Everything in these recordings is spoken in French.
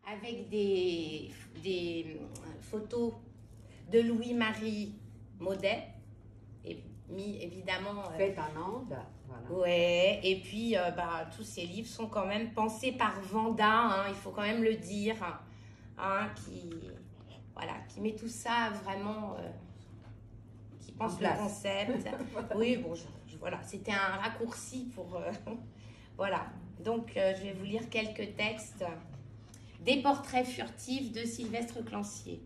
avec des photos de Louis-Marie Maudet, et mis évidemment... Fait en Inde, voilà. Ouais, et puis tous ces livres sont quand même pensés par Vanda, hein, il faut quand même le dire, hein, qui met tout ça vraiment, qui pense le concept. Oui, bon, voilà, c'était un raccourci pour... voilà, donc je vais vous lire quelques textes. Des portraits furtifs de Sylvestre Clancier.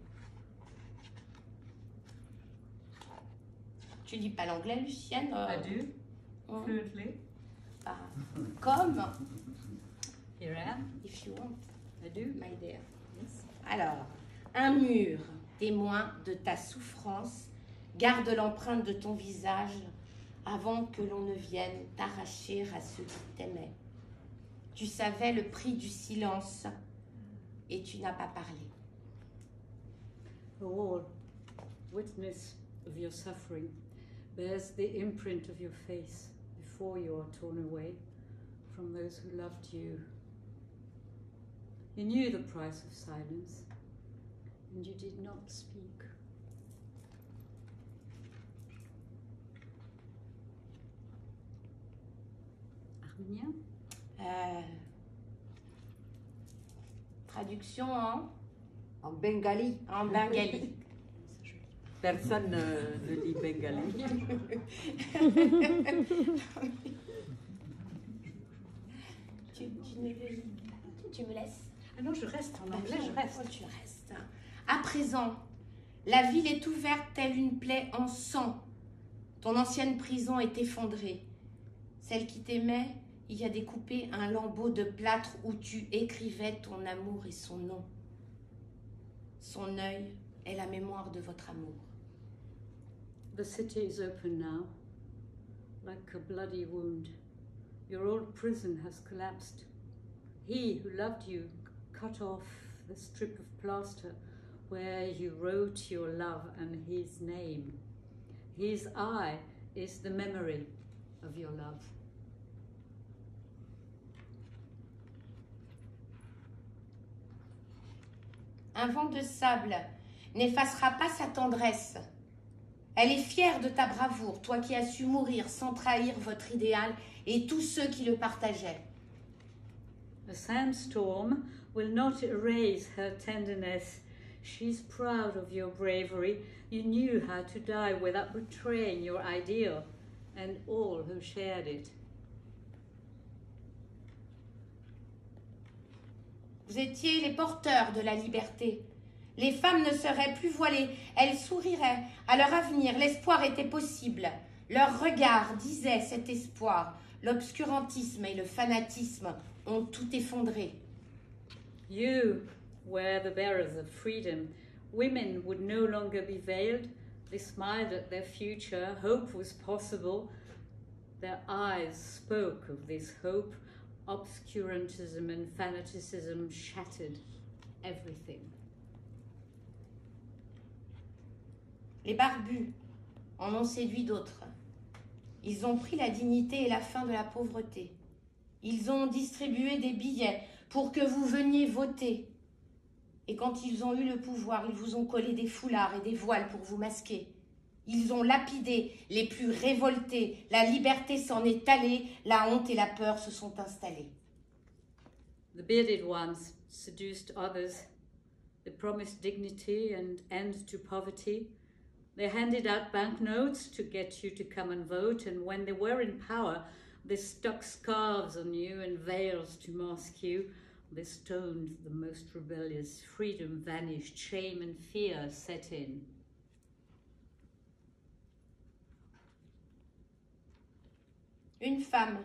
Tu lis pas l'anglais, Lucienne? I do, fluently. Comme. Here I am. If you want. I do. My dear. Yes. Alors, un mur, témoin de ta souffrance, garde l'empreinte de ton visage avant que l'on ne vienne t'arracher à ceux qui t'aimaient. Tu savais le prix du silence et tu n'as pas parlé. A wall, witness of your suffering, bears the imprint of your face before you are torn away from those who loved you. You knew the price of silence, and you did not speak. Arménien? Traduction en bengali. En bengali. Personne ne lit bengali. Tu me laisses? Ah non, je reste en anglais, je reste. Oh, tu restes. À présent, la ville est ouverte telle une plaie en sang. Ton ancienne prison est effondrée. Celle qui t'aimait y a découpé un lambeau de plâtre où tu écrivais ton amour et son nom. Son œil est la mémoire de votre amour. The city is open now, like a bloody wound. Your old prison has collapsed. He who loved you cut off the strip of plaster where you wrote your love and his name. His eye is the memory of your love. Un vent de sable n'effacera pas sa tendresse. Elle est fière de ta bravoure, toi qui as su mourir sans trahir votre idéal et tous ceux qui le partageaient. A sandstorm will not erase her tenderness. She's proud of your bravery. You knew how to die without betraying your ideal and all who shared it. Vous étiez les porteurs de la liberté. Les femmes ne seraient plus voilées, elles souriraient. À leur avenir, l'espoir était possible. Leur regard disait cet espoir. L'obscurantisme et le fanatisme ont tout effondré. You were the bearers of freedom. Women would no longer be veiled. They smiled at their future. Hope was possible. Their eyes spoke of this hope. Obscurantism and fanaticism shattered everything. Les barbus en ont séduit d'autres. Ils ont pris la dignité et la fin de la pauvreté. Ils ont distribué des billets pour que vous veniez voter. Et quand ils ont eu le pouvoir, ils vous ont collé des foulards et des voiles pour vous masquer. Ils ont lapidé les plus révoltés. La liberté s'en est allée, la honte et la peur se sont installées. The bearded ones seduced others. They promised dignity and end to poverty. They handed out banknotes to get you to come and vote, and when they were in power, they stuck scarves on you and veils to mask you. They stoned the most rebellious. Freedom vanished. Shame and fear set in. Une femme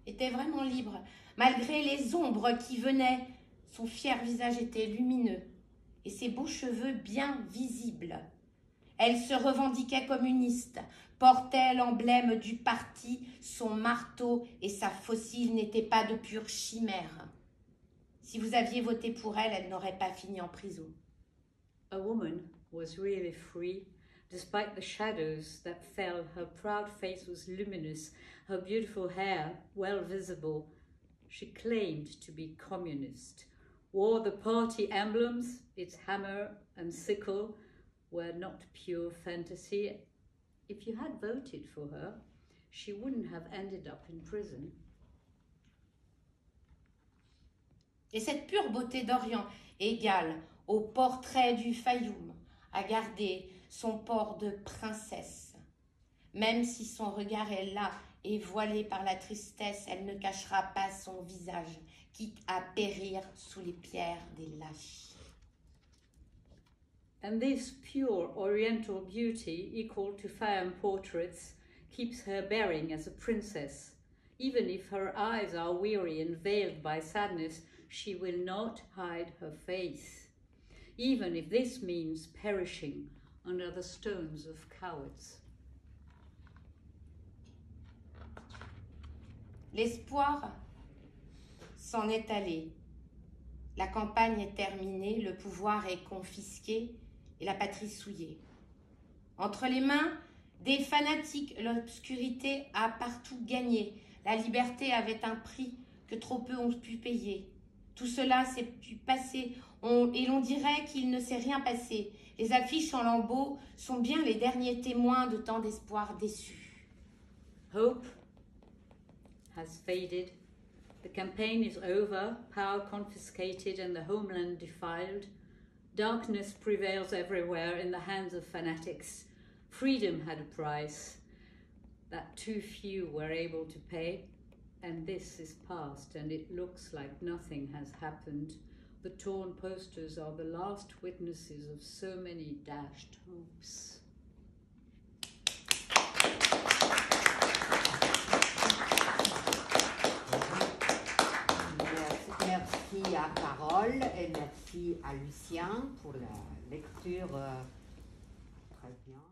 était vraiment libre, malgré les ombres qui venaient. Son fier visage était lumineux et ses beaux cheveux bien visibles. Elle se revendiquait communiste, portait l'emblème du parti, son marteau et sa faucille n'étaient pas de pure chimère. Si vous aviez voté pour elle, elle n'aurait pas fini en prison. A woman was really free. Despite the shadows that fell, her proud face was luminous, her beautiful hair well visible. She claimed to be communist. wore the party emblems, its hammer and sickle were not pure fantasy. If you had voted for her, she wouldn't have ended up in prison. Et cette pure beauté d'Orient, égale au portrait du Fayoum, a gardé son port de princesse. Même si son regard est là et voilé par la tristesse, elle ne cachera pas son visage, quitte à périr sous les pierres des lâches. And this pure oriental beauty, equal to Fayum portraits, keeps her bearing as a princess. Even if her eyes are weary and veiled by sadness, she will not hide her face, even if this means perishing under the stones of cowards. L'espoir s'en est allé. La campagne est terminée, le pouvoir est confisqué et la patrie souillée. Entre les mains des fanatiques, l'obscurité a partout gagné. La liberté avait un prix que trop peu ont pu payer. Tout cela s'est pu passer et l'on dirait qu'il ne s'est rien passé. Les affiches en lambeaux sont bien les derniers témoins de tant d'espoirs déçus. Hope has faded. The campaign is over, power confiscated and the homeland defiled. Darkness prevails everywhere in the hands of fanatics. Freedom had a price that too few were able to pay. And this is past, and it looks like nothing has happened. The torn posters are the last witnesses of so many dashed hopes. Merci à Carole et merci à Lucien pour la lecture très bien.